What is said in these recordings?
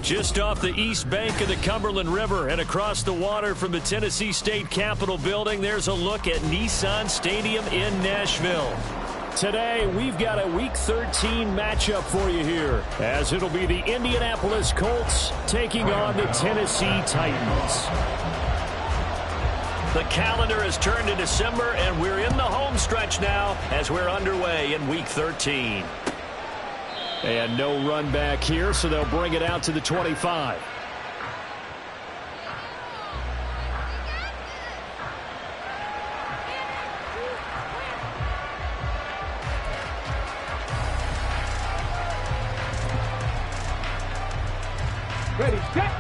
Just off the east bank of the Cumberland River and across the water from the Tennessee State Capitol building, there's a look at Nissan Stadium in Nashville. Today, we've got a Week 13 matchup for you here, as it'll be the Indianapolis Colts taking on the Tennessee Titans. The calendar has turned to December, and we're in the home stretch now as we're underway in Week 13. And no run back here, so they'll bring it out to the 25. Ready, set.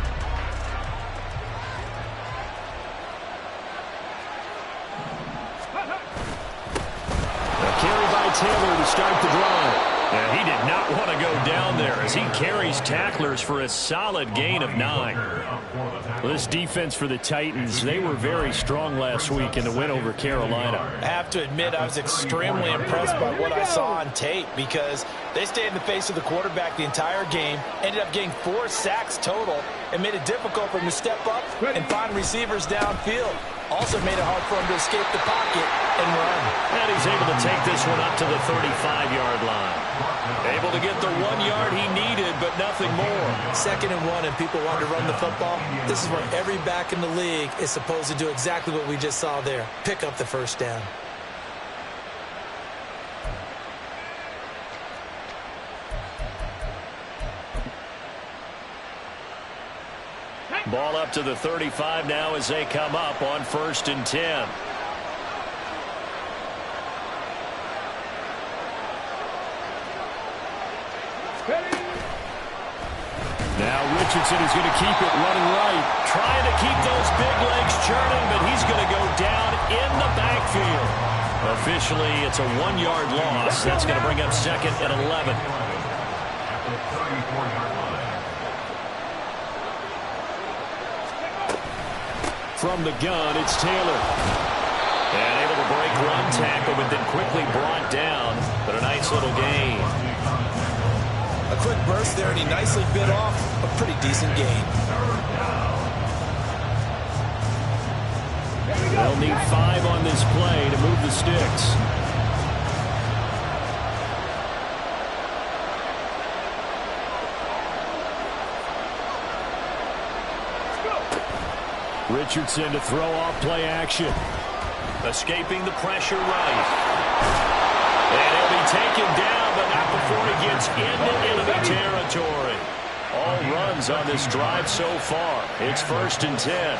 A carry by Taylor to start the drive. Yeah, he did not want to go down there as he carries tacklers for a solid gain of 9. Well, this defense for the Titans, they were very strong last week in the win over Carolina. I have to admit, I was extremely impressed by what I saw on tape because they stayed in the face of the quarterback the entire game, ended up getting 4 sacks total, and made it difficult for him to step up and find receivers downfield. Also made it hard for him to escape the pocket and run. And he's able to take this one up to the 35-yard line. Able to get the 1 yard he needed, but nothing more. 2nd and 1, and people want to run the football. This is where every back in the league is supposed to do exactly what we just saw there. Pick up the first down. Ball up to the 35 now as they come up on 1st and 10. Now Richardson is going to keep it running right. Trying to keep those big legs churning, but he's going to go down in the backfield. Officially, it's a 1-yard loss. That's going to bring up 2nd and 11. From the gun, it's Taylor. And able to break one tackle, but then quickly brought down. But a nice little gain. A quick burst there, and he nicely bit off a pretty decent gain. They'll need 5 on this play to move the sticks. Richardson to throw off play action. Escaping the pressure right. And he'll be taken down, but not before he gets into enemy territory. All runs on this drive so far. It's 1st and 10.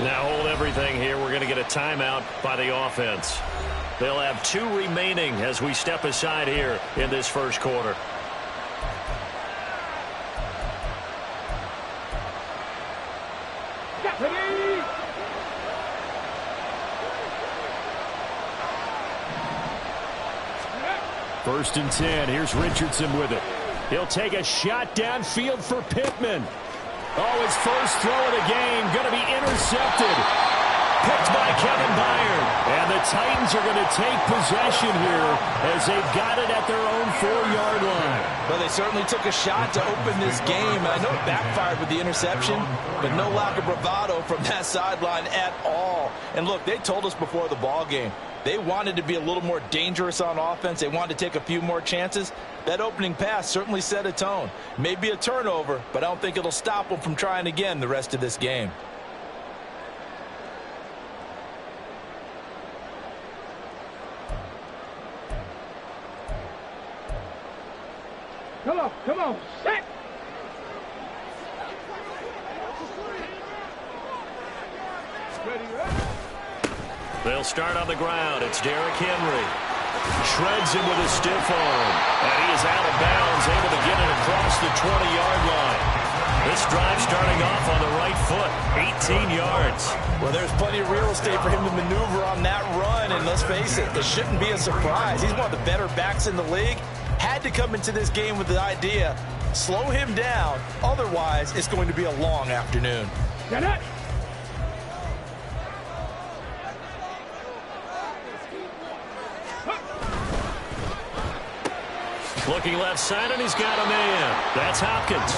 Now hold everything here. We're going to get a timeout by the offense. They'll have 2 remaining as we step aside here in this first quarter. Ready. 1st and 10. Here's Richardson with it. He'll take a shot downfield for Pittman. Oh, his first throw of the game going to be intercepted. Picked by Kevin Byard. And the Titans are going to take possession here as they've got it at their own 4-yard line. Well, they certainly took a shot to open this game. I know it backfired with the interception, but no lack of bravado from that sideline at all. And look, they told us before the ball game, they wanted to be a little more dangerous on offense. They wanted to take a few more chances. That opening pass certainly set a tone. Maybe a turnover, but I don't think it'll stop them from trying again the rest of this game. Come on, set. Ready, ready. They'll start on the ground. It's Derrick Henry. Shreds him with a stiff arm. And he is out of bounds, able to get it across the 20-yard line. This drive starting off on the right foot, 18 yards. Well, there's plenty of real estate for him to maneuver on that run, and let's face it, it shouldn't be a surprise. He's one of the better backs in the league. Had to come into this game with the idea, slow him down, otherwise it's going to be a long afternoon. Get it. looking left side, and he's got a man. That's Hopkins.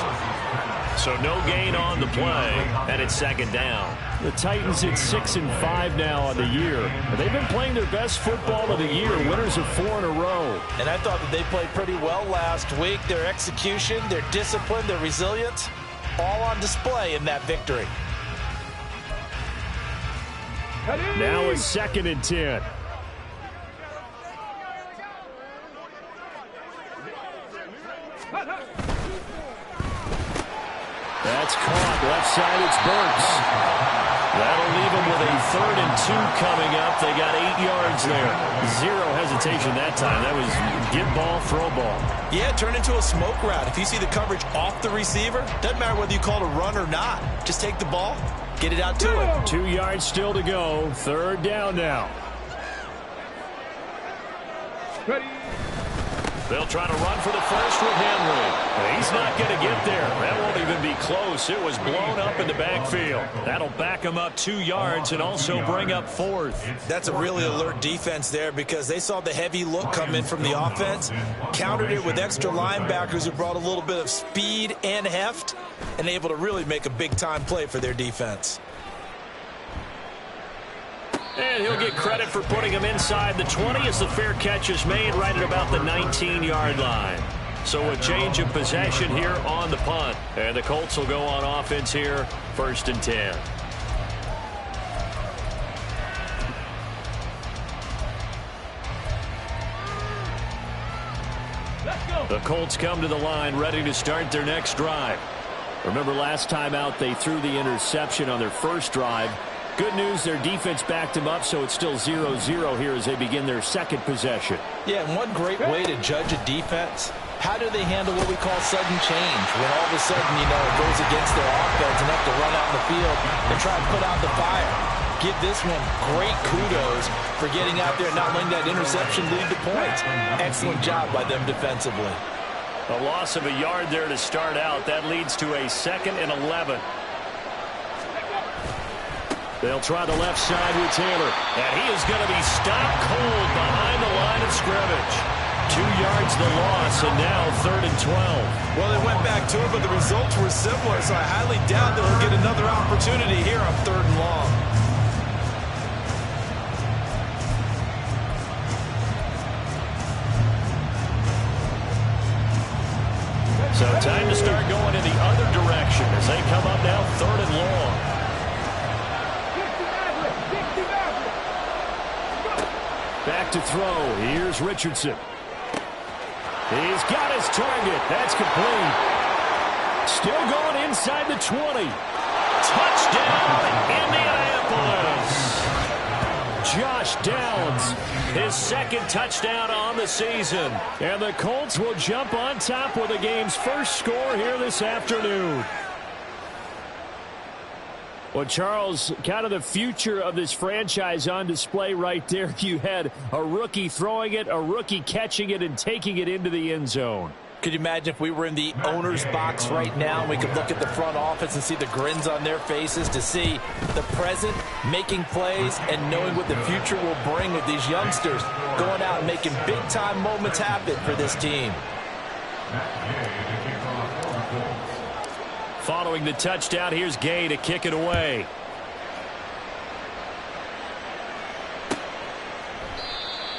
So no gain on the play, and it's second down. The Titans at 6-5 now on the year. They've been playing their best football of the year, winners of 4 in a row. And I thought that they played pretty well last week. Their execution, their discipline, their resilience, all on display in that victory. Now it's 2nd and 10. That's caught. Left side, it's Burks. That'll leave them with a 3rd and 2 coming up. They got 8 yards there. 0 hesitation that time. That was get ball, throw ball. Yeah, turn into a smoke route. If you see the coverage off the receiver, doesn't matter whether you call it a run or not. Just take the ball, get it out to him. 2 yards still to go. 3rd down now. Ready. They'll try to run for the first with Henry. He's not going to get there. That won't even be close. It was blown up in the backfield. That'll back him up 2 yards and also bring up 4th. That's a really alert defense there because they saw the heavy look come in from the offense, countered it with extra linebackers who brought a little bit of speed and heft, and able to really make a big-time play for their defense. And he'll get credit for putting him inside the 20 as the fair catch is made right at about the 19-yard line. So a change of possession here on the punt. And the Colts will go on offense here, 1st and 10. Let's go. The Colts come to the line ready to start their next drive. Remember last time out they threw the interception on their first drive. Good news, their defense backed them up, so it's still 0-0 here as they begin their second possession. Yeah, and one great way to judge a defense, how do they handle what we call sudden change? When all of a sudden, you know, it goes against their offense and have to run out in the field and try and put out the fire. Give this one great kudos for getting out there and not letting that interception lead to points. Excellent job by them defensively. A loss of a yard there to start out. That leads to a 2nd and 11. They'll try the left side with Taylor. And he is going to be stopped cold behind the line of scrimmage. 2 yards the loss, and now 3rd and 12. Well, they went back to it, but the results were similar, so I highly doubt that he'll get another opportunity here on 3rd and long. So time to start going in the other direction as they come up now 3rd and long. Back to throw. Here's Richardson. He's got his target. That's complete. Still going inside the 20. Touchdown, Indianapolis. Josh Downs, his 2nd touchdown on the season. And the Colts will jump on top with the game's first score here this afternoon. Well, Charles, kind of the future of this franchise on display right there. You had a rookie throwing it, a rookie catching it, and taking it into the end zone. Could you imagine if we were in the owner's box right now and we could look at the front office and see the grins on their faces, to see the present making plays and knowing what the future will bring with these youngsters going out and making big-time moments happen for this team. Following the touchdown, here's Gay to kick it away.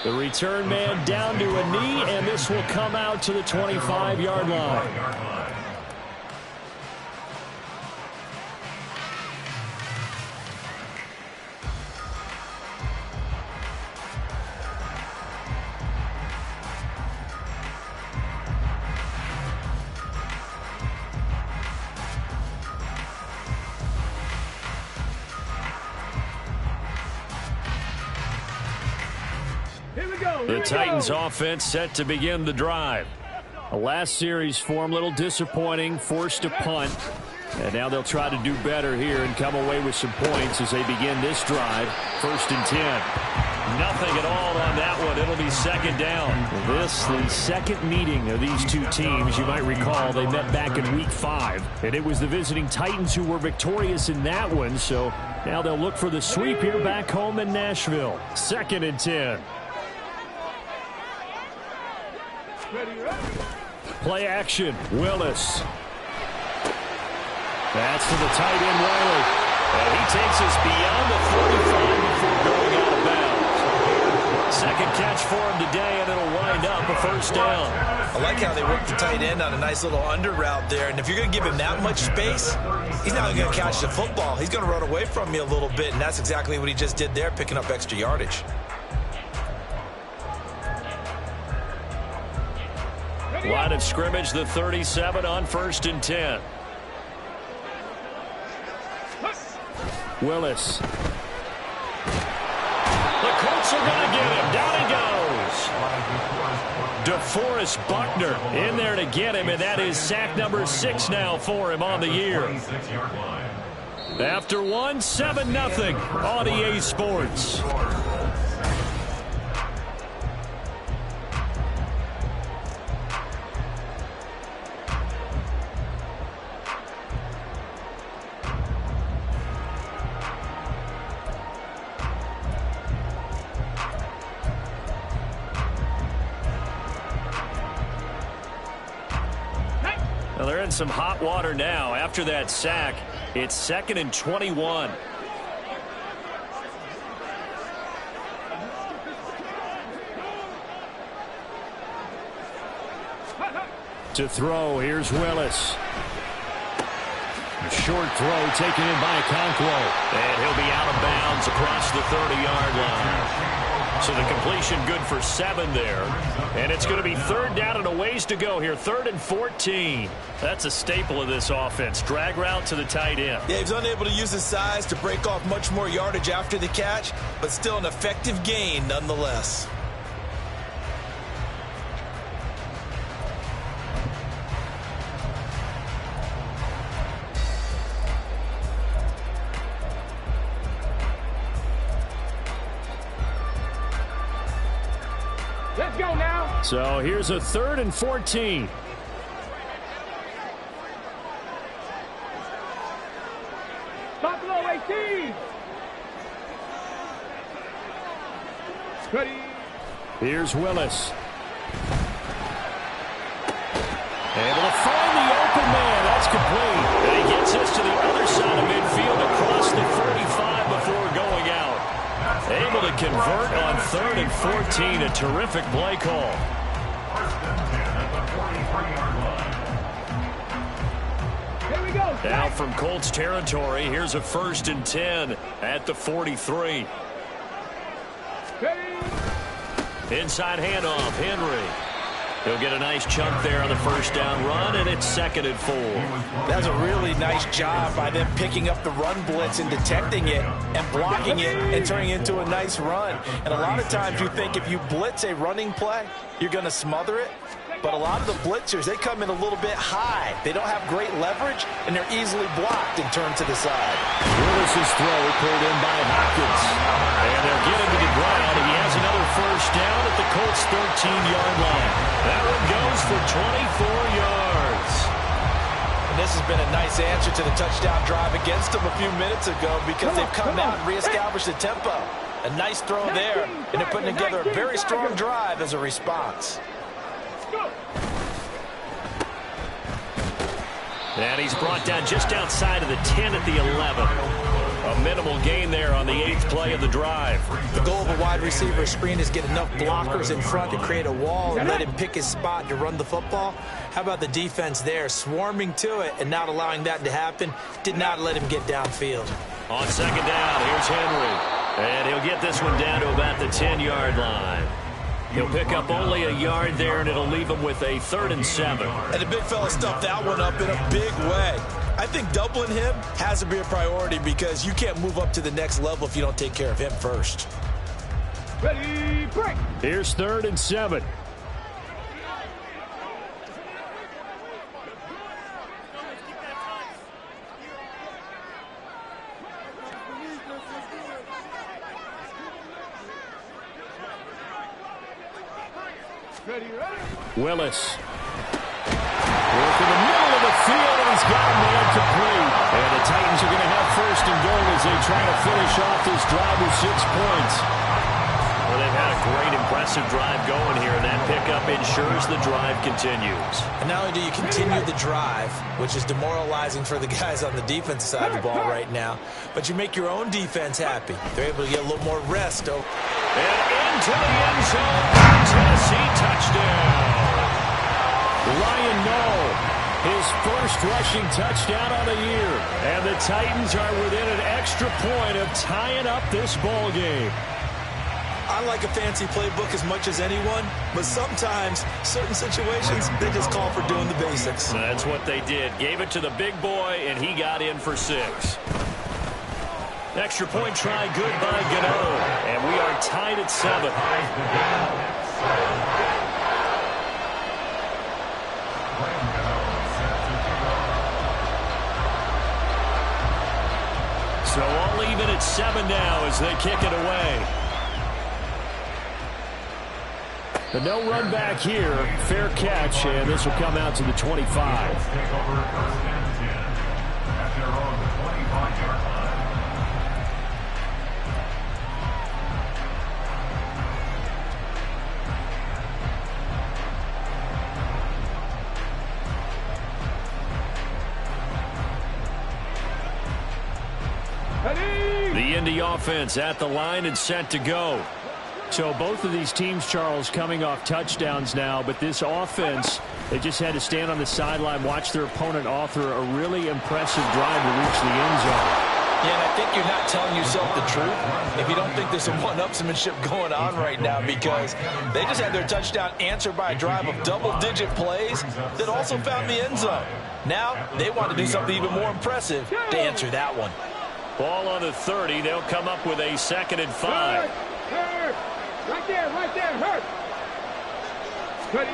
The return man down to a knee, and this will come out to the 25-yard line. The Titans offense set to begin the drive. The last series form a little disappointing, forced to punt. And now they'll try to do better here and come away with some points as they begin this drive. 1st and 10. Nothing at all on that one. It'll be 2nd down. This, the second meeting of these two teams. You might recall they met back in Week 5. And it was the visiting Titans who were victorious in that one. So now they'll look for the sweep here back home in Nashville. 2nd and 10. Play action. Willis. That's to the tight end, Wiley. And he takes us beyond the 45 before going out of bounds. Second catch for him today, and it'll wind up a first down. I like how they work the tight end on a nice little under route there. And if you're going to give him that much space, he's not going to catch the football. He's going to run away from you a little bit, and that's exactly what he just did there, picking up extra yardage. Line of scrimmage, the 37 on 1st and 10. Willis. The Colts are going to get him. Down he goes. DeForest Buckner in there to get him, and that is sack number 6 now for him on the year. After one, 7-0 on EA Sports. Well, they're in some hot water now. After that sack, it's 2nd and 21. To throw, here's Willis. A short throw taken in by Okonkwo. And he'll be out of bounds across the 30-yard line. So the completion good for 7 there. And it's going to be 3rd down and a ways to go here. 3rd and 14. That's a staple of this offense. Drag route to the tight end. Yeah, he's unable to use his size to break off much more yardage after the catch, but still an effective gain nonetheless. Let's go now. So here's a 3rd and 14. Buffalo 18. Ready. Here's Willis. Able to find the open man. That's complete. And he gets us to the other side of midfield across the 45 before going out. Able to convert on 3rd and 14. A terrific play call. Here we go. Now from Colts territory, here's a 1st and 10 at the 43. Ready. Inside handoff, Henry. He'll get a nice chunk there on the 1st down run, and it's 2nd and 4. That's a really nice job by them picking up the run blitz and detecting it and blocking it and turning it into a nice run. And a lot of times you think if you blitz a running play, you're going to smother it. But a lot of the blitzers, they come in a little bit high. They don't have great leverage, and they're easily blocked and turned to the side. Willis's throw pulled in by Hopkins. And they'll get him to the ground. He has another 1st down at the Colts' 13-yard line. That one goes for 24 yards. And this has been a nice answer to the touchdown drive against them a few minutes ago because they've come out and reestablished the tempo. A nice throw there, and they're putting together a very strong drive as a response. And he's brought down just outside of the 10 at the 11. A minimal gain there on the 8th play of the drive. The goal of a wide receiver screen is get enough blockers in front to create a wall and let him pick his spot to run the football. How about the defense there, swarming to it and not allowing that to happen? Did not let him get downfield. On 2nd down, here's Henry. And he'll get this one down to about the 10-yard line. He'll pick up only a yard there, and it'll leave him with a 3rd and 7. And the big fella stuffed that one up in a big way. I think doubling him has to be a priority because you can't move up to the next level if you don't take care of him first. Ready, break. Here's 3rd and 7. Ready, ready. Willis. Working the middle of the field, and he's got a man complete. And the Titans are going to have 1st and goal as they try to finish off this drive with 6 points. Well, they've had a great, impressive impressive drive going here, and that pickup ensures the drive continues. And not only do you continue the drive, which is demoralizing for the guys on the defensive side of the ball right now, but you make your own defense happy. They're able to get a little more rest. And into the end zone. Tennessee touchdown. Ryan Noll, his first rushing touchdown on the year. And the Titans are within an extra point of tying up this ball game. I like a fancy playbook as much as anyone, but sometimes, certain situations, they just call for doing the basics. That's what they did. Gave it to the big boy, and he got in for 6. Extra point try, good by Gano. And we are tied at 7. So all even at 7 now as they kick it away. The no run back here, fair catch, and this will come out to the 25. The Indy offense at the line and set to go. So both of these teams, Charles, coming off touchdowns now, but this offense, they just had to stand on the sideline, watch their opponent author a really impressive drive to reach the end zone. Yeah, and I think you're not telling yourself the truth if you don't think there's some one-upsmanship going on right now, because they just had their touchdown answered by a drive of double-digit plays that also found the end zone. Now they want to do something even more impressive to answer that one. Ball on the 30. They'll come up with a 2nd and 5. Hurt. Right there, hurt. Ready.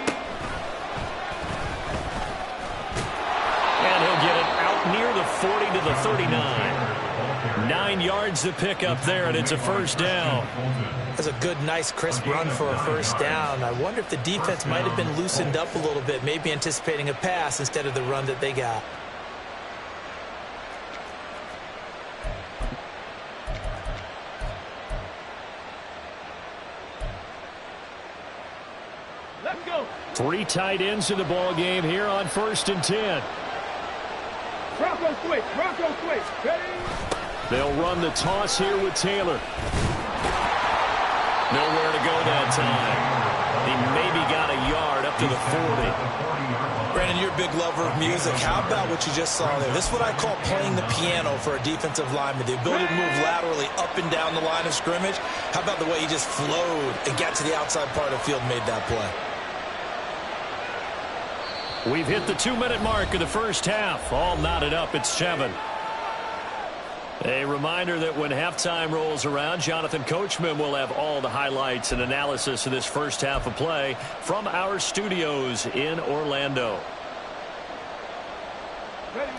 And he'll get it out near the 40 to the 39. 9 yards to pick up there, and it's a first down. That's a good, nice, crisp run for a first down. I wonder if the defense might have been loosened up a little bit, maybe anticipating a pass instead of the run that they got. Let's go. 3 tight ends in the ball game here on 1st and 10. Bronco switch. Ready. They'll run the toss here with Taylor. Nowhere to go that time. He maybe got a yard up to the 40. Brandon, you're a big lover of music. How about what you just saw there? This is what I call playing the piano for a defensive lineman. The ability to move laterally up and down the line of scrimmage. How about the way he just flowed and got to the outside part of the field and made that play? We've hit the 2-minute mark of the first half. All knotted up at 7. A reminder that when halftime rolls around, Jonathan Coachman will have all the highlights and analysis of this first half of play from our studios in Orlando.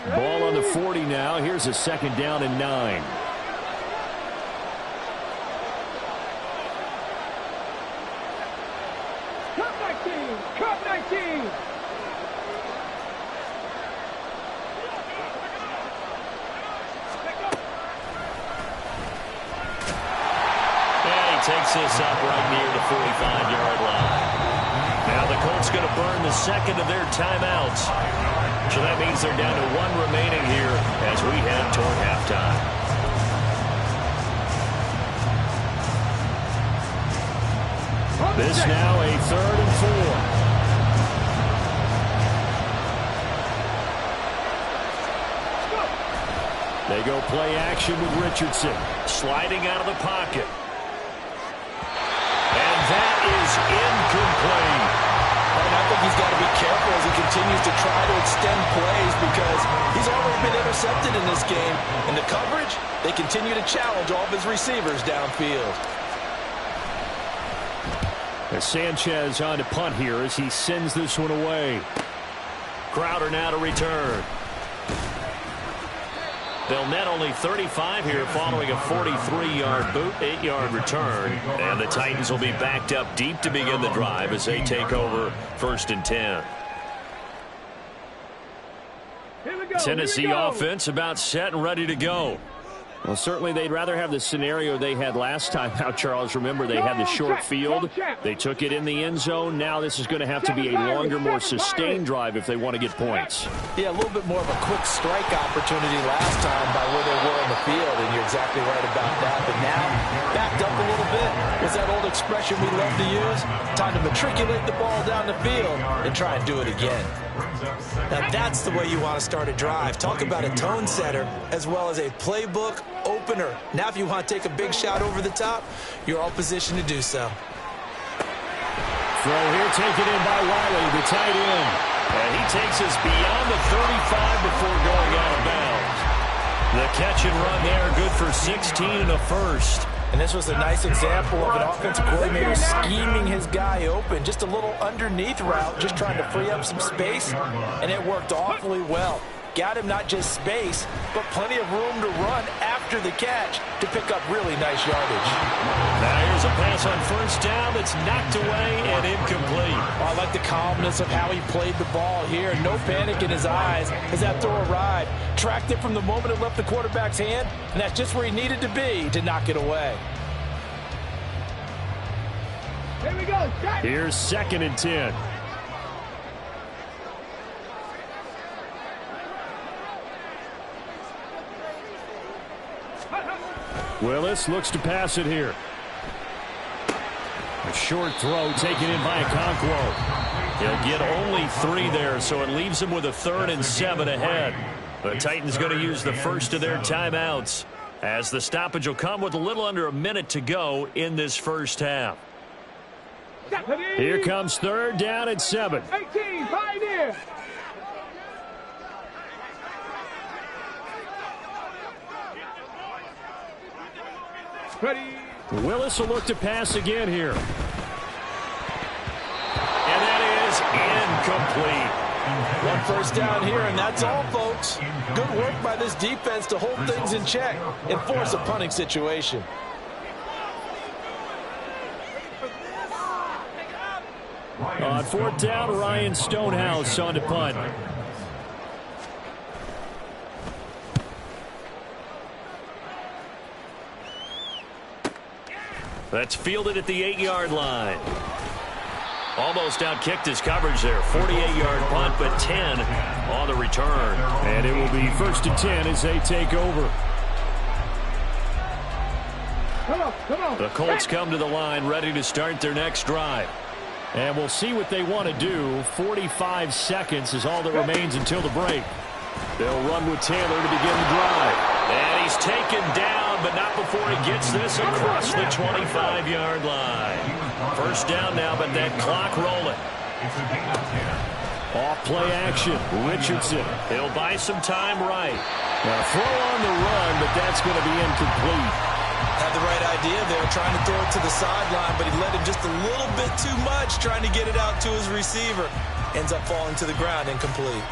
Ball on the 40 now. Here's a 2nd down and 9. Cut 19. Takes this up right near the 45-yard line. Now the Colts going to burn the 2nd of their timeouts. So that means they're down to 1 remaining here as we head toward halftime. This now a 3rd and 4. They go play action with Richardson. Sliding out of the pocket. That is incomplete. And I think he's got to be careful as he continues to try to extend plays because he's already been intercepted in this game. And the coverage, they continue to challenge all of his receivers downfield. As Sanchez on to punt here as he sends this one away. Crowder now to return. They'll net only 35 here following a 43-yard boot, 8-yard return. And the Titans will be backed up deep to begin the drive as they take over 1st and 10. Tennessee offense about set and ready to go. Well, certainly they'd rather have the scenario they had last time out, Charles. Remember, they had the short field. They took it in the end zone. Now this is going to have to be a longer, more sustained drive if they want to get points. Yeah, a little bit more of a quick strike opportunity last time by where they were on the field, and you're exactly right about that. But now, backed up a little bit. What's that old expression we love to use? Time to matriculate the ball down the field and try and do it again. Now that's the way you want to start a drive. Talk about a tone setter as well as a playbook opener. Now if you want to take a big shot over the top, you're all positioned to do so. Throw here taken in by Wiley, the tight end. And he takes us beyond the 35 before going out of bounds. The catch and run there, good for 16 and a first. And this was a nice example of an offensive coordinator scheming his guy open. Just a little underneath route, just trying to free up some space, and it worked awfully well. Got him not just space, but plenty of room to run after the catch to pick up really nice yardage. Now here's a pass on first down that's knocked away and incomplete. I like the calmness of how he played the ball here. No panic in his eyes as that throw arrived. Tracked it from the moment it left the quarterback's hand, and that's just where he needed to be to knock it away. Here we go. Here's 2nd and 10. Willis looks to pass it here. A short throw taken in by Okonkwo. He'll get only 3 there, so it leaves him with a 3rd and 7 ahead. The Titans going to use the first of their timeouts, as the stoppage will come with a little under a minute to go in this first half. Here comes 3rd down and 7. 18, Pioneer. Ready. Willis will look to pass again here. And that is incomplete. 1 first down here, and that's all, folks. Good work by this defense to hold things in check and force a punting situation. On 4th down, Ryan Stonehouse on to punt. That's fielded at the 8-yard line. Almost outkicked his coverage there. 48-yard punt, but 10 on the return. And it will be 1st and 10 as they take over. Come on. The Colts come to the line ready to start their next drive. And we'll see what they want to do. 45 seconds is all that remains until the break. They'll run with Taylor to begin the drive. And he's taken down, but not before he gets this across the 25-yard line. First down now, but that clock rolling. Off play action. Richardson. He'll buy some time right. Now throw on the run, but that's going to be incomplete. Had the right idea there, trying to throw it to the sideline, but he let him just a little bit too much, trying to get it out to his receiver. Ends up falling to the ground, incomplete.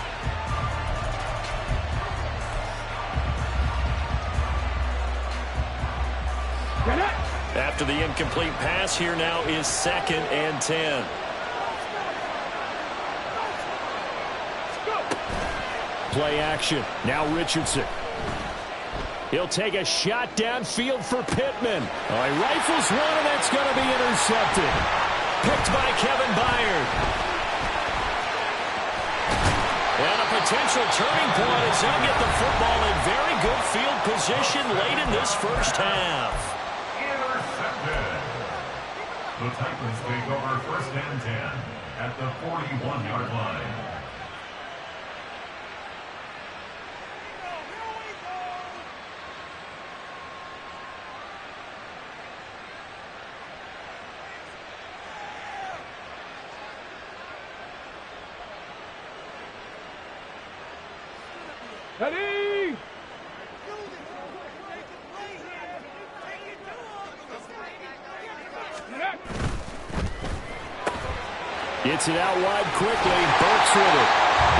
After the incomplete pass, here now is 2nd and 10. Play action. Now Richardson. He'll take a shot downfield for Pittman. He rifles one, and that's going to be intercepted. Picked by Kevin Byard. And a potential turning point as they'll get the football in very good field position late in this first half. Intercepted. The Titans take over 1st and 10 at the 41-yard line. Ready. Gets it out wide quickly. Burks with it.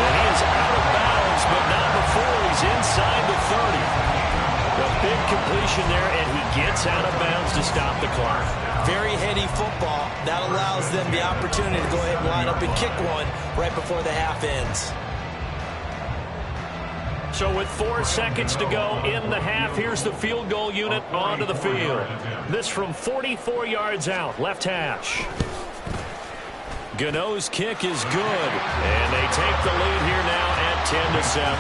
And he is out of bounds, but not before he's inside the 30. A big completion there, and he gets out of bounds to stop the clock. Very heady football. That allows them the opportunity to go ahead and line up and kick one right before the half ends. So with 4 seconds to go in the half, here's the field goal unit onto the field. This from 44 yards out, left hash. Gano's kick is good, and they take the lead here now at 10-7.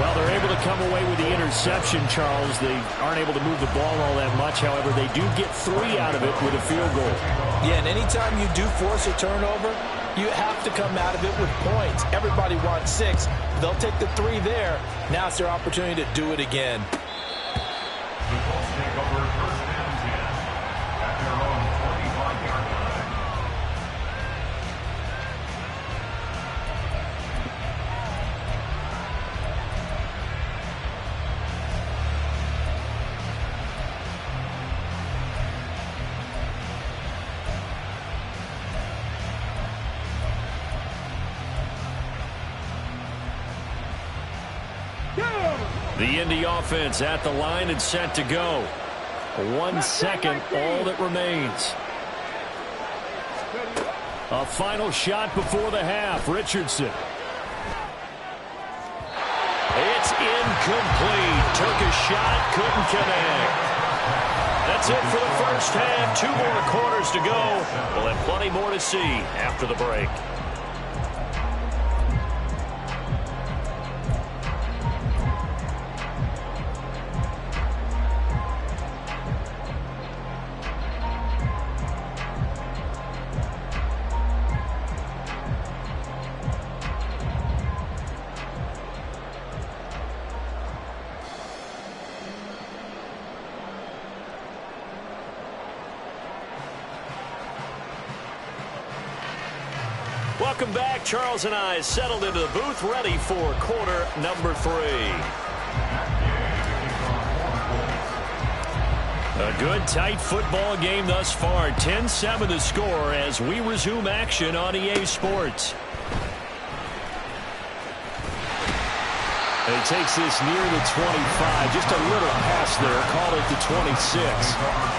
Well, they're able to come away with the interception, Charles. They aren't able to move the ball all that much. However, they do get 3 out of it with a field goal. Yeah, and anytime you do force a turnover, you have to come out of it with points. Everybody wants 6. They'll take the 3 there. Now it's their opportunity to do it again. The Colts take over first and 10 at their own 25-yard line. The Indy offense at the line and set to go. 1 second, all that remains. A final shot before the half. Richardson. It's incomplete. Took a shot, couldn't connect. That's it for the first half. 2 more quarters to go. We'll have plenty more to see after the break. Welcome back. Charles and I settled into the booth, ready for quarter number 3. A good, tight football game thus far. 10-7 the score as we resume action on EA Sports. He takes this near the 25. Just a little pass there. Call it the 26.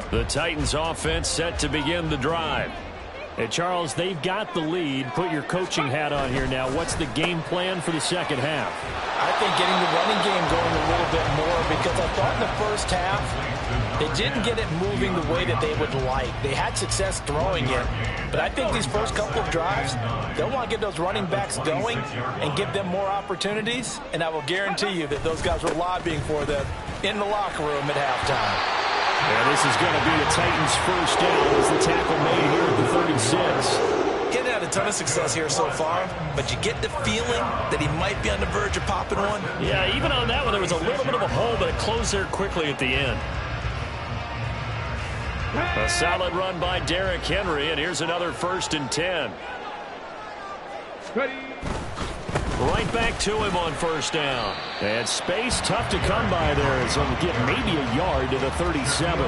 The Titans offense set to begin the drive. And Charles, they've got the lead. Put your coaching hat on here now. What's the game plan for the second half? I think getting the running game going a little bit more, because I thought in the first half they didn't get it moving the way that they would like. They had success throwing it, but I think these first couple of drives, they'll want to get those running backs going and give them more opportunities, and I will guarantee you that those guys were lobbying for them in the locker room at halftime. Yeah, this is going to be the Titans' first down as the tackle made here at the 36. Getting had a ton of success here so far, but you get the feeling that he might be on the verge of popping one. Yeah, even on that one, there was a little bit of a hole, but it closed there quickly at the end. A solid run by Derrick Henry, and here's another 1st and 10. Ready. Right back to him on 1st down. And space tough to come by there as he'll get maybe a yard to the 37.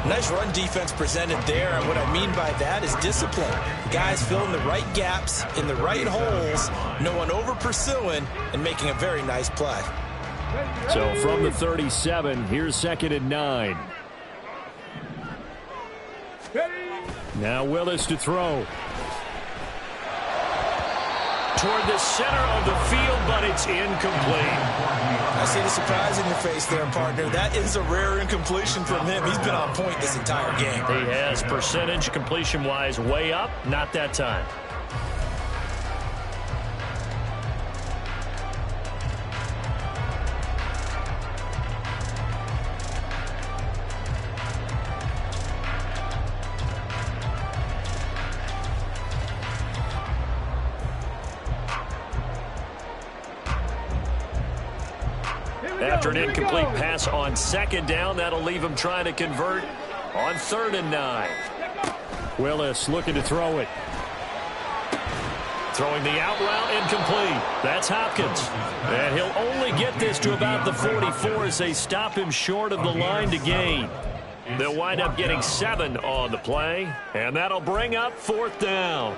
Nice run defense presented there, and what I mean by that is discipline. Guys filling the right gaps in the right holes, no one over pursuing, and making a very nice play. So from the 37, here's 2nd and 9. Now Willis to throw. Toward the center of the field, but it's incomplete. I see the surprise in your face there, partner. That is a rare incompletion from him. He's been on point this entire game. He has. Percentage completion-wise way up. Not that time. After an incomplete pass on 2nd down, that'll leave him trying to convert on 3rd and 9. Willis looking to throw it. Throwing the out route, incomplete. That's Hopkins. And he'll only get this to about the 44 as they stop him short of the line to gain. They'll wind up getting 7 on the play, and that'll bring up 4th down.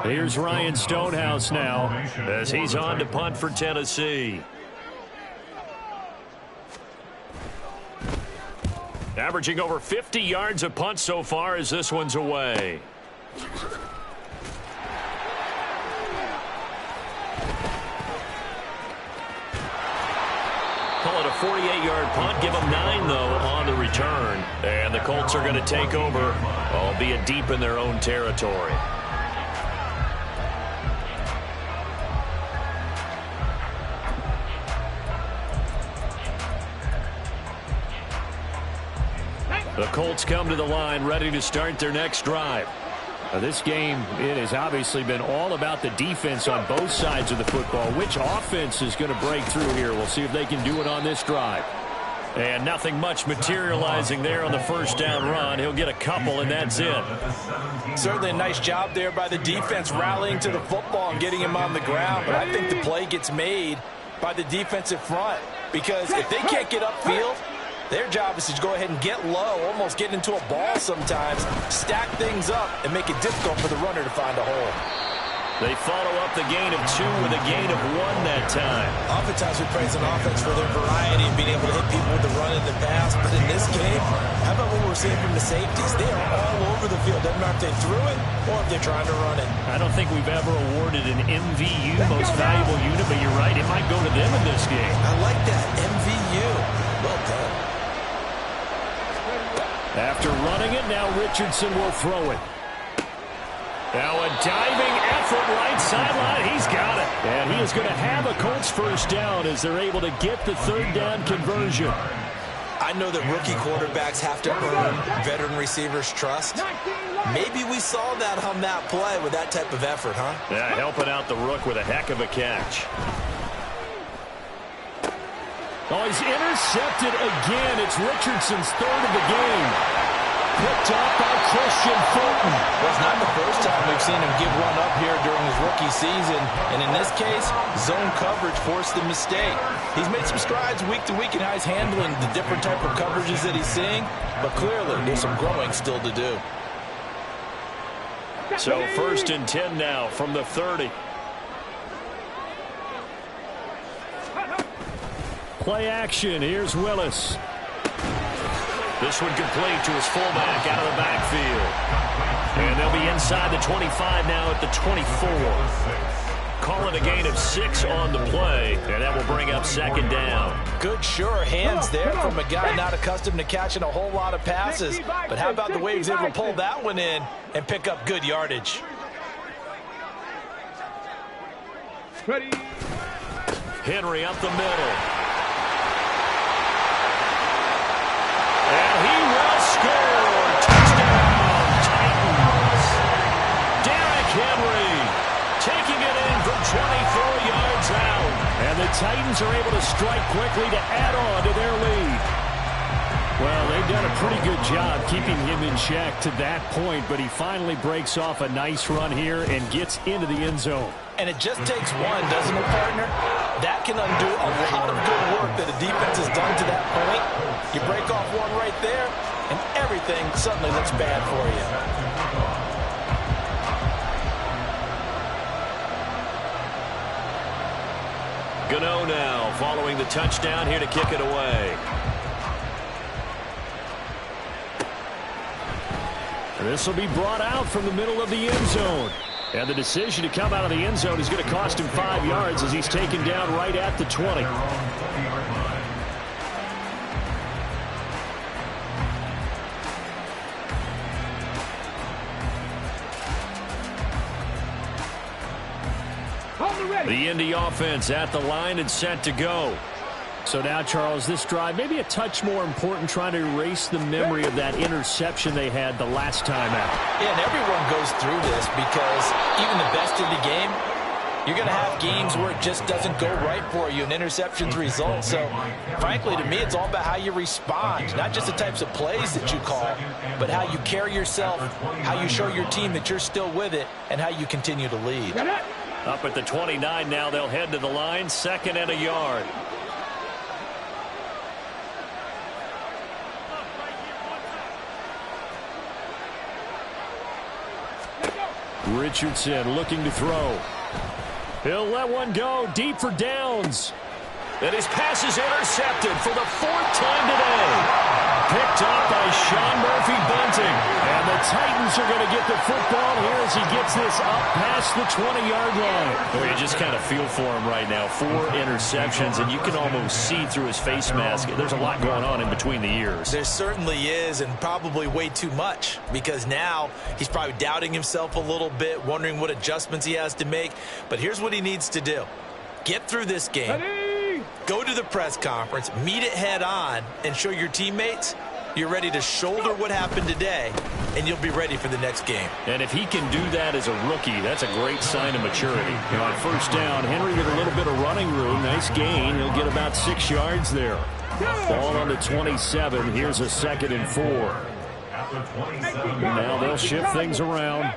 Here's Ryan Stonehouse now as he's on to punt for Tennessee. Averaging over 50 yards a punt so far as this one's away. Call it a 48-yard punt. Give them 9, though, on the return. And the Colts are going to take over, albeit deep in their own territory. The Colts come to the line ready to start their next drive. This game, it has obviously been all about the defense on both sides of the football. Which offense is going to break through here? We'll see if they can do it on this drive. And nothing much materializing there on the first down run. He'll get a couple, and that's it. Certainly a nice job there by the defense rallying to the football and getting him on the ground. But I think the play gets made by the defensive front, because if they can't get upfield, their job is to go ahead and get low, almost get into a ball sometimes, stack things up, and make it difficult for the runner to find a hole. They follow up the gain of 2 with a gain of 1 that time. Oftentimes we praise an offense for their variety and being able to hit people with the run and the pass, but in this game, how about what we're seeing from the safeties? They are all over the field. Doesn't matter if they threw it or if they're trying to run it. I don't think we've ever awarded an MVU, most valuable unit, but you're right, it might go to them in this game. I like that, MVU. Well done. After running it, now Richardson will throw it. Now a diving effort right sideline. He's got it. And he is going to have a Colts first down as they're able to get the third down conversion. I know that rookie quarterbacks have to earn veteran receivers' trust. Maybe we saw that on that play with that type of effort, huh? Yeah, helping out the rook with a heck of a catch. Oh, he's intercepted again. It's Richardson's third of the game. Picked up by Christian Fulton. Well, it's not the first time we've seen him give one up here during his rookie season. And in this case, zone coverage forced the mistake. He's made some strides week to week in how he's handling the different type of coverages that he's seeing. But clearly, there's some growing still to do. So 1st and 10 now from the 30. Play action. Here's Willis. This one complete to his fullback out of the backfield. And they'll be inside the 25 now at the 24. Call it a gain of 6 on the play, and that will bring up 2nd down. Good, sure hands there from a guy not accustomed to catching a whole lot of passes. But how about the way he was able to pull that one in and pick up good yardage? Ready. Henry up the middle. And he will score. Touchdown, Titans. Derrick Henry taking it in from 24 yards out. And the Titans are able to strike quickly to add on to their lead. Well, they've done a pretty good job keeping him in check to that point, but he finally breaks off a nice run here and gets into the end zone. And it just takes one, doesn't it, partner? That can undo a lot of good work that a defense has done to that point. You break off one right there, and everything suddenly looks bad for you. Gano now following the touchdown here to kick it away. This will be brought out from the middle of the end zone. And the decision to come out of the end zone is going to cost him 5 yards as he's taken down right at the 20. The Indy offense at the line and set to go. So now, Charles, this drive maybe a touch more important, trying to erase the memory of that interception they had the last time out. Yeah, and everyone goes through this because even the best of the game, you're going to have games where it just doesn't go right for you, and interceptions result. So, frankly, to me, it's all about how you respond, not just the types of plays that you call, but how you carry yourself, how you show your team that you're still with it, and how you continue to lead. Up at the 29 now, they'll head to the line, 2nd and a yard. Richardson looking to throw. He'll let one go deep for downs. And his pass is intercepted for the 4th time today. Picked up by Sean Murphy-Bunting. And the Titans are going to get the football here as he gets this up past the 20-yard line. Well, you just kind of feel for him right now. 4 interceptions, and you can almost see through his face mask. There's a lot going on in between the ears. There certainly is, and probably way too much, because now he's probably doubting himself a little bit, wondering what adjustments he has to make. But here's what he needs to do. Get through this game. Go to the press conference, meet it head on, and show your teammates you're ready to shoulder what happened today, and you'll be ready for the next game. And if he can do that as a rookie, that's a great sign of maturity. On first down, Henry with a little bit of running room. Nice gain. He'll get about 6 yards there. Ball on the 27. Here's a 2nd and 4. Now they'll shift things around.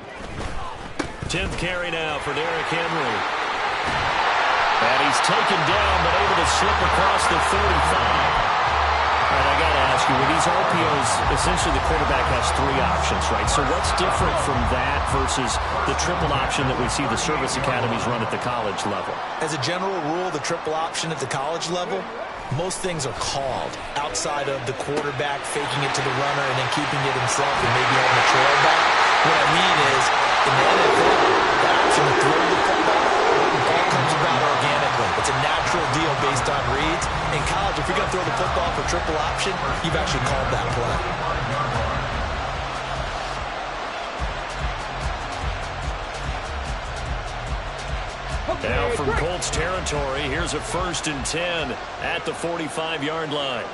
10th carry now for Derrick Henry. And he's taken down, but able to slip across the 35. All right, I got to ask you, with these RPOs, essentially the quarterback has 3 options, right? So what's different from that versus the triple option that we see the service academies run at the college level? As a general rule, the triple option at the college level, most things are called outside of the quarterback faking it to the runner and then keeping it himself and maybe having a trail back. What I mean is, in the NFL, the option to throw the football all comes about organically. It's a natural deal based on reads. In college, if you're going to throw the football for triple option, you've actually called that play. Now from Colts territory, here's a 1st and 10 at the 45-yard line.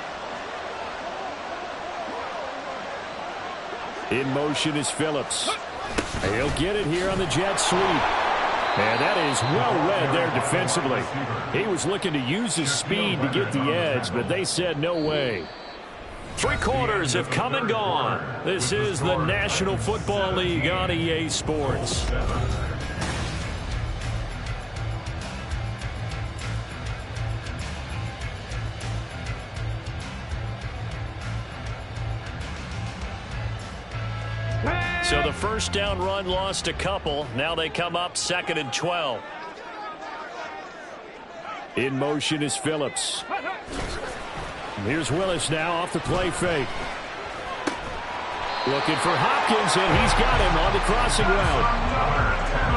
In motion is Phillips. He'll get it here on the jet sweep. And that is well read there defensively. He was looking to use his speed to get the edge, but they said no way. 3 quarters have come and gone. This is the National Football League on EA Sports. So the first down run lost a couple. Now they come up 2nd and 12. In motion is Phillips. Here's Willis now off the play fake. Looking for Hopkins, and he's got him on the crossing route.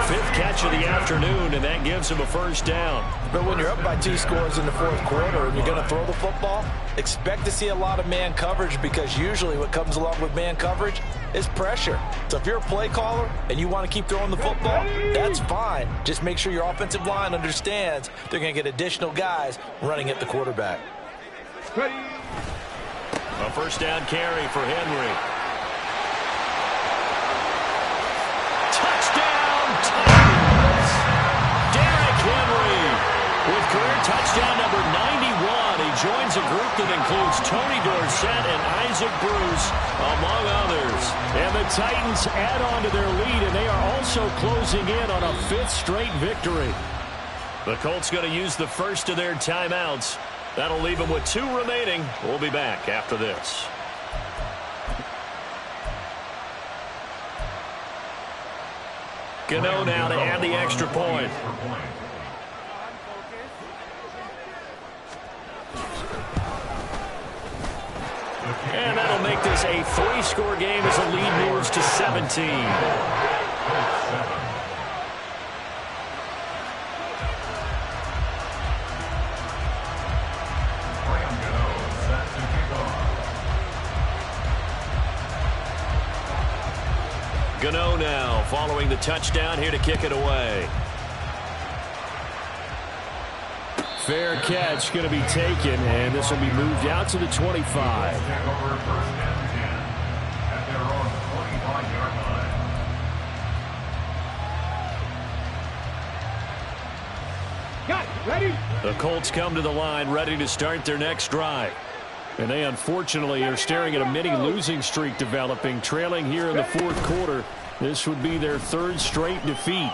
5th catch of the afternoon, and that gives him a 1st down. But when you're up by 2 scores in the 4th quarter and you're going to throw the football, expect to see a lot of man coverage, because usually what comes along with man coverage is pressure. So if you're a play caller and you want to keep throwing the football, that's fine. Just make sure your offensive line understands they're going to get additional guys running at the quarterback. A 1st down carry for Henry. Touchdown, Titans! Derrick Henry with career touchdown number 91. He joins a group that includes Tony Dorsett and Isaac Bruce, among others. And the Titans add on to their lead, and they are also closing in on a 5th straight victory. The Colts going to use the first of their timeouts. That'll leave them with 2 remaining. We'll be back after this. Gano now to add the extra point. And that'll make this a 3-score game as the lead moves to 17. Gano now following the touchdown here to kick it away. Fair catch going to be taken, and this will be moved out to the 25. Ready? The Colts come to the line ready to start their next drive. And they unfortunately are staring at a mini losing streak developing, trailing here in the 4th quarter. This would be their 3rd straight defeat.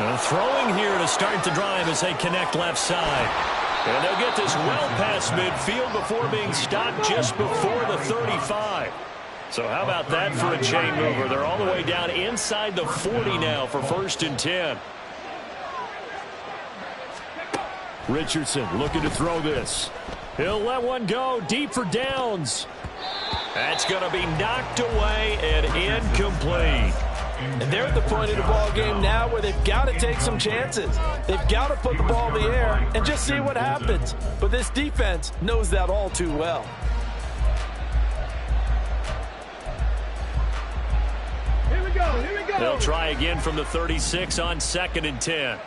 And throwing here to start the drive as they connect left side. And they'll get this well past midfield before being stopped just before the 35. So how about that for a chain mover? They're all the way down inside the 40 now for 1st and 10. Richardson looking to throw this. He'll let one go deep for downs. That's going to be knocked away and incomplete. And they're at the point of the ball game now where they've got to take some chances. They've got to put the ball in the air and just see what happens. But this defense knows that all too well. Here we go, here we go. They'll try again from the 36 on 2nd and 10.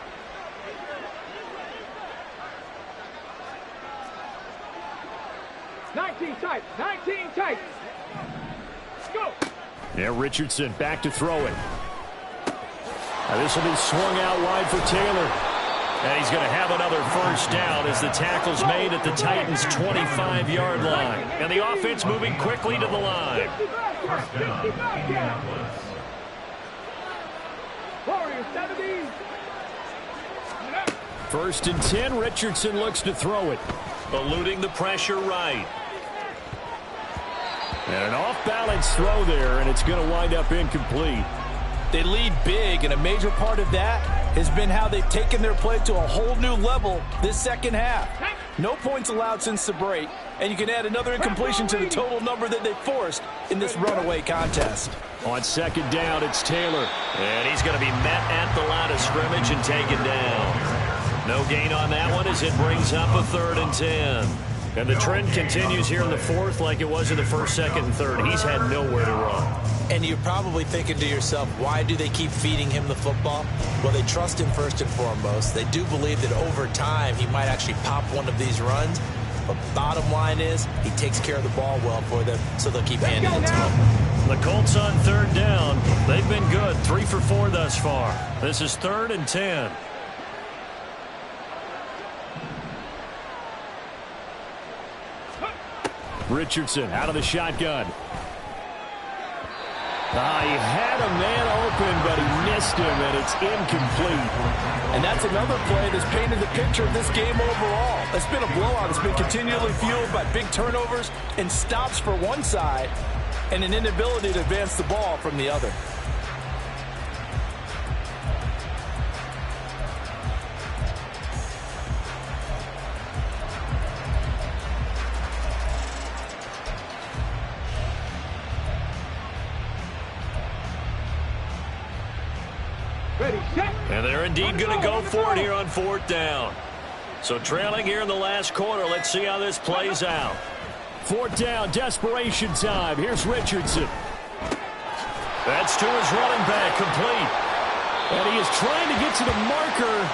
Tight, 19 tight. Go. Yeah, Richardson back to throw it. Now this will be swung out wide for Taylor. And he's going to have another 1st down as the tackle's made at the Titans' 25-yard line. And the offense moving quickly to the line. Warriors 70. 1st and 10, Richardson looks to throw it. Eluding the pressure right. And an off-balance throw there, and it's going to wind up incomplete. They lead big, and a major part of that has been how they've taken their play to a whole new level this second half. No points allowed since the break, and you can add another incompletion to the total number that they forced in this runaway contest. On 2nd down, it's Taylor. And he's going to be met at the line of scrimmage and taken down. No gain on that one as it brings up a 3rd and 10. And the trend continues here in the 4th like it was in the 1st, 2nd, and 3rd. He's had nowhere to run. And you're probably thinking to yourself, why do they keep feeding him the football? Well, they trust him first and foremost. They do believe that over time he might actually pop one of these runs. But bottom line is he takes care of the ball well for them, so they'll keep handing it to him. The Colts on 3rd down. They've been good, 3 for 4 thus far. This is 3rd and 10. Richardson out of the shotgun. He had a man open, but he missed him, and it's incomplete. And that's another play that's painted the picture of this game overall. It's been a blowout. It's been continually fueled by big turnovers and stops for one side and an inability to advance the ball from the other. And they're indeed going to go for it here on 4th down. So trailing here in the last quarter. Let's see how this plays out. 4th down, desperation time. Here's Richardson. That's to his running back, complete. And he is trying to get to the marker.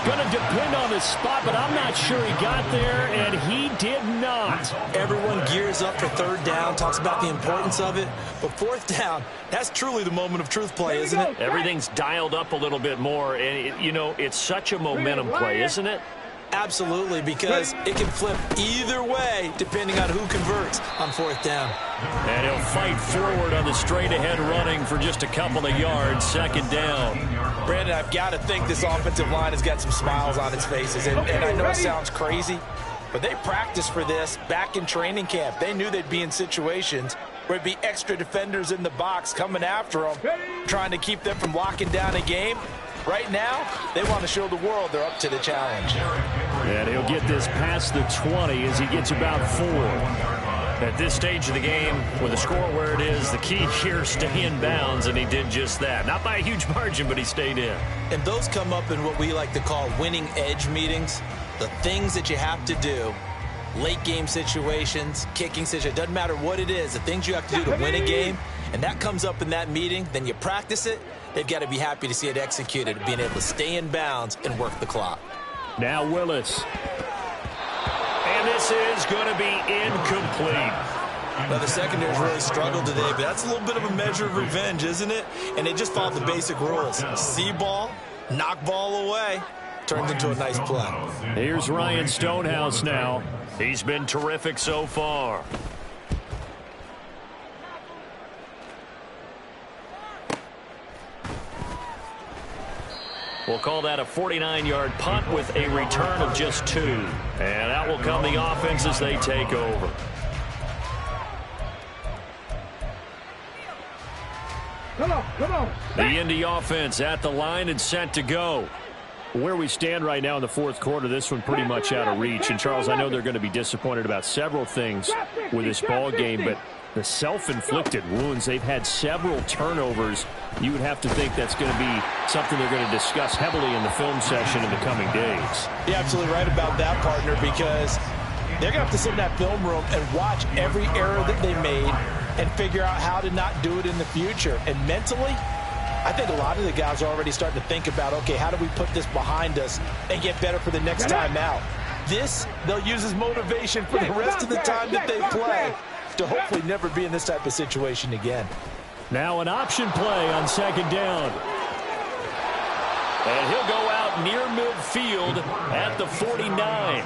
Going to depend on the spot, but I'm not sure he got there, and he did not. Everyone gears up for 3rd down, talks about the importance of it. But 4th down, that's truly the moment of truth play, isn't it? Everything's dialed up a little bit more, and, it's such a momentum play, isn't it? Absolutely, because it can flip either way depending on who converts on 4th down. And he'll fight forward on the straight-ahead running for just a couple of yards, 2nd down. Brandon, I've got to think this offensive line has got some smiles on its faces. And I know it sounds crazy, but they practiced for this back in training camp. They knew they'd be in situations where it'd be extra defenders in the box coming after them, trying to keep them from locking down a game. Right now, they want to show the world they're up to the challenge. And he'll get this past the 20 as he gets about 4. At this stage of the game, with the score where it is, the key here, stay in bounds, and he did just that. Not by a huge margin, but he stayed in. And those come up in what we like to call winning edge meetings. The things that you have to do, late game situations, kicking situations, doesn't matter what it is, the things you have to do to win a game, and that comes up in that meeting, then you practice it. They've got to be happy to see it executed, being able to stay in bounds and work the clock. Now Willis. And this is going to be incomplete. Now, the secondary's really struggled today, but that's a little bit of a measure of revenge, isn't it? And they just followed the basic rules. See ball, knock ball away, turns into a nice play. Here's Ryan Stonehouse now. He's been terrific so far. We'll call that a 49-yard punt with a return of just 2. And out will come the offense as they take over. The Indy offense at the line and set to go. Where we stand right now in the fourth quarter, this one pretty much out of reach. And, Charles, I know they're going to be disappointed about several things with this ball game, but the self-inflicted wounds, they've had several turnovers. You would have to think that's going to be something they're going to discuss heavily in the film session in the coming days. You're absolutely right about that, partner, because they're going to have to sit in that film room and watch every error that they made and figure out how to not do it in the future. And mentally, I think a lot of the guys are already starting to think about, okay, how do we put this behind us and get better for the next time out? This, they'll use as motivation for the rest of the time that they play to hopefully never be in this type of situation again. Now an option play on second down. And he'll go out near midfield at the 49.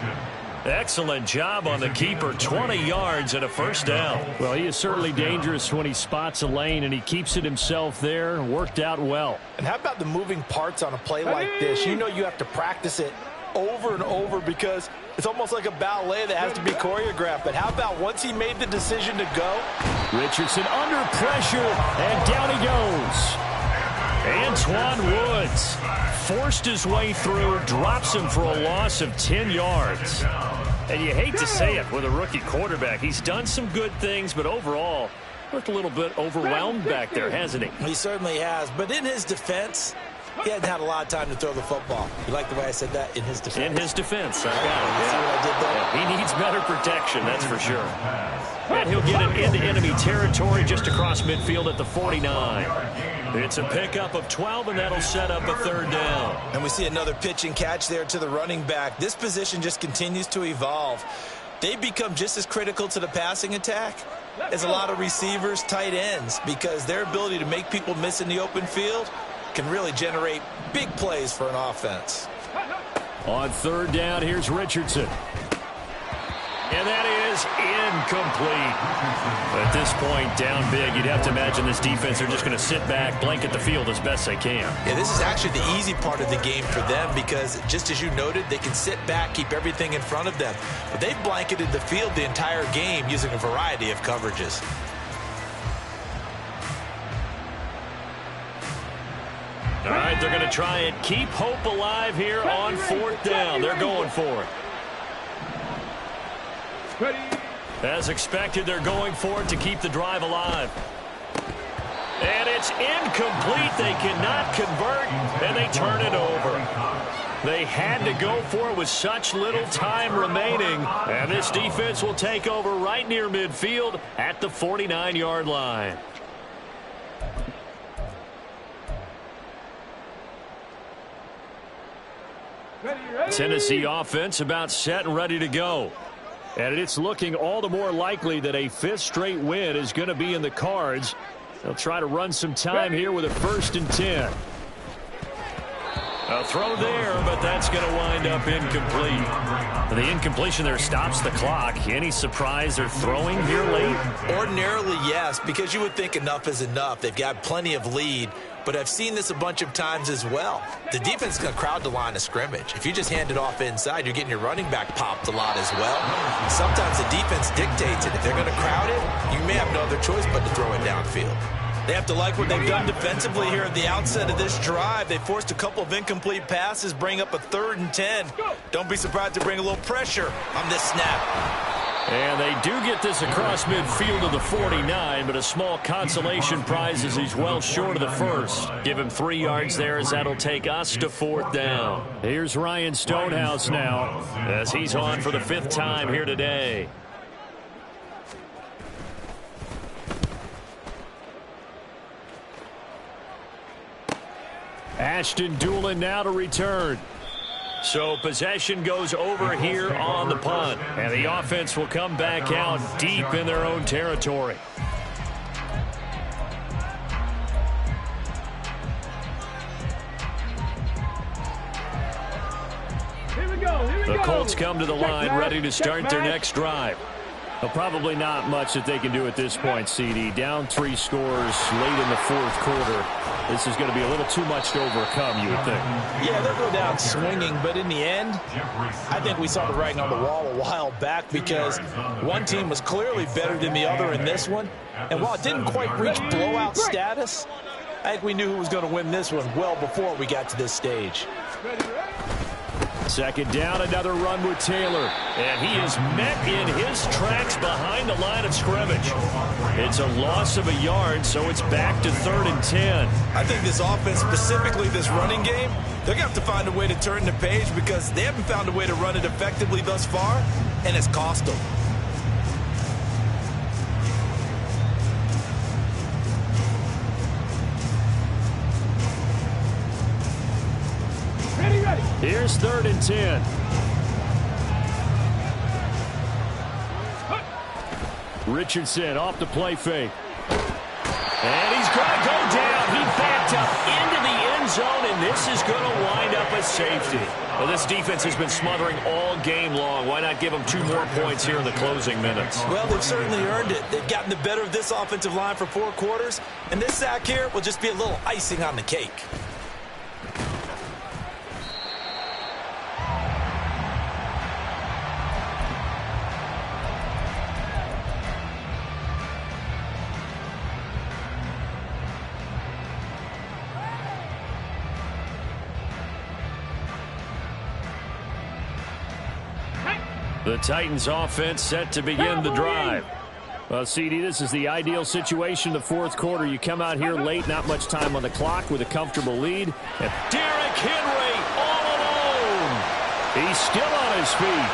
Excellent job on the keeper. 20 yards and a first down. Well, he is certainly dangerous when he spots a lane, and he keeps it himself there. Worked out well. And how about the moving parts on a play like this? You know you have to practice it over and over because it's almost like a ballet that has to be choreographed. But how about once he made the decision to go? Richardson under pressure, and down he goes. Antoine Woods forced his way through, drops him for a loss of 10 yards. And you hate to say it with a rookie quarterback. He's done some good things, but overall, looked a little bit overwhelmed back there, hasn't he? He certainly has. But in his defense, he hadn't had a lot of time to throw the football. You like the way I said that? In his defense. In his defense. I got it. See what I did there? Yeah, he needs better protection, that's for sure. And he'll get it into enemy territory just across midfield at the 49. It's a pickup of 12, and that'll set up a third down. And we see another pitch and catch there to the running back. This position just continues to evolve. They become just as critical to the passing attack as a lot of receivers, tight ends, because their ability to make people miss in the open field can really generate big plays for an offense. On third down, here's Richardson. And that is incomplete. At this point, down big, you'd have to imagine this defense are just going to sit back, blanket the field as best they can. Yeah, this is actually the easy part of the game for them because, just as you noted, they can sit back, keep everything in front of them. But they've blanketed the field the entire game using a variety of coverages. All right, they're going to try and keep hope alive here on fourth down. They're going for it. As expected, they're going for it to keep the drive alive. And it's incomplete. They cannot convert, and they turn it over. They had to go for it with such little time remaining, and this defense will take over right near midfield at the 49-yard line. Tennessee offense about set and ready to go. And it's looking all the more likely that a fifth straight win is going to be in the cards. They'll try to run some time here with a 1st and 10. A throw there, but that's going to wind up incomplete. The incompletion there stops the clock. Any surprise they're throwing here late? Ordinarily, yes, because you would think enough is enough. They've got plenty of lead. But I've seen this a bunch of times as well. The defense is going to crowd the line of scrimmage. If you just hand it off inside, you're getting your running back popped a lot as well. Sometimes the defense dictates it. If they're going to crowd it, you may have no other choice but to throw it downfield. They have to like what they've done defensively here at the outset of this drive. They forced a couple of incomplete passes, bring up a 3rd and 10. Don't be surprised to bring a little pressure on this snap. And they do get this across midfield of the 49, but a small consolation prize as he's well short of the first. Give him 3 yards there as that'll take us to 4th down. Here's Ryan Stonehouse now as he's on for the 5th time here today. Ashton Doolin now to return. So possession goes over here on the punt. And the offense will come back out deep in their own territory. The Colts come to the line ready to start their next drive. Well, probably not much that they can do at this point, CD. Down 3 scores late in the 4th quarter. This is going to be a little too much to overcome, you would think. Yeah, they'll go down swinging, but in the end, I think we saw the writing on the wall a while back because one team was clearly better than the other in this one. And while it didn't quite reach blowout status, I think we knew who was going to win this one well before we got to this stage. Second down, another run with Taylor. And he is met in his tracks behind the line of scrimmage. It's a loss of a yard, so it's back to 3rd and 10. I think this offense, specifically this running game, they're going to have to find a way to turn the page because they haven't found a way to run it effectively thus far, and it's cost them. Here's 3rd and 10. Richardson off the play fake. And he's going to go down. He backed up into the end zone, and this is going to wind up a safety. Well, this defense has been smothering all game long. Why not give them 2 more points here in the closing minutes? Well, they've certainly earned it. They've gotten the better of this offensive line for 4 quarters, and this sack here will just be a little icing on the cake. The Titans offense set to begin the drive. Well, CD, this is the ideal situation in the 4th quarter. You come out here late, not much time on the clock with a comfortable lead. And Derrick Henry all alone. He's still on his feet.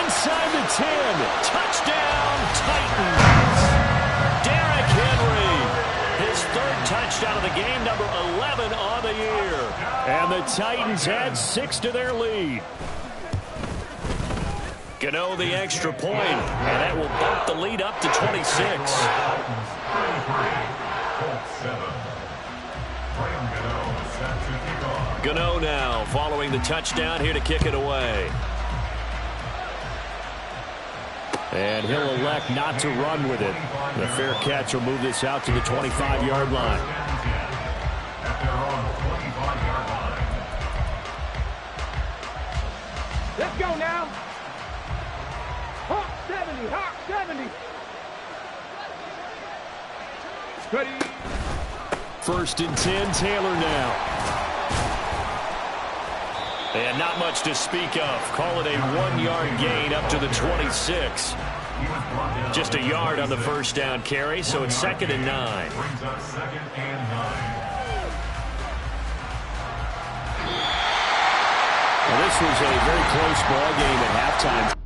Inside the 10. Touchdown, Titans. Derrick Henry. His 3rd touchdown of the game, number 11 on the year. And the Titans add 6 to their lead. Gano the extra point, and that will bump the lead up to 26. Gano now following the touchdown here to kick it away. And he'll elect not to run with it. The fair catch will move this out to the 25-yard line. Let's go now. Hawk 70, Hawk 70. Ready. 1st and 10, Taylor now. And not much to speak of. Call it a 1-yard gain up to the 26. Just a yard on the 1st down carry, so it's 2nd and 9. Well, this was a very close ball game at halftime.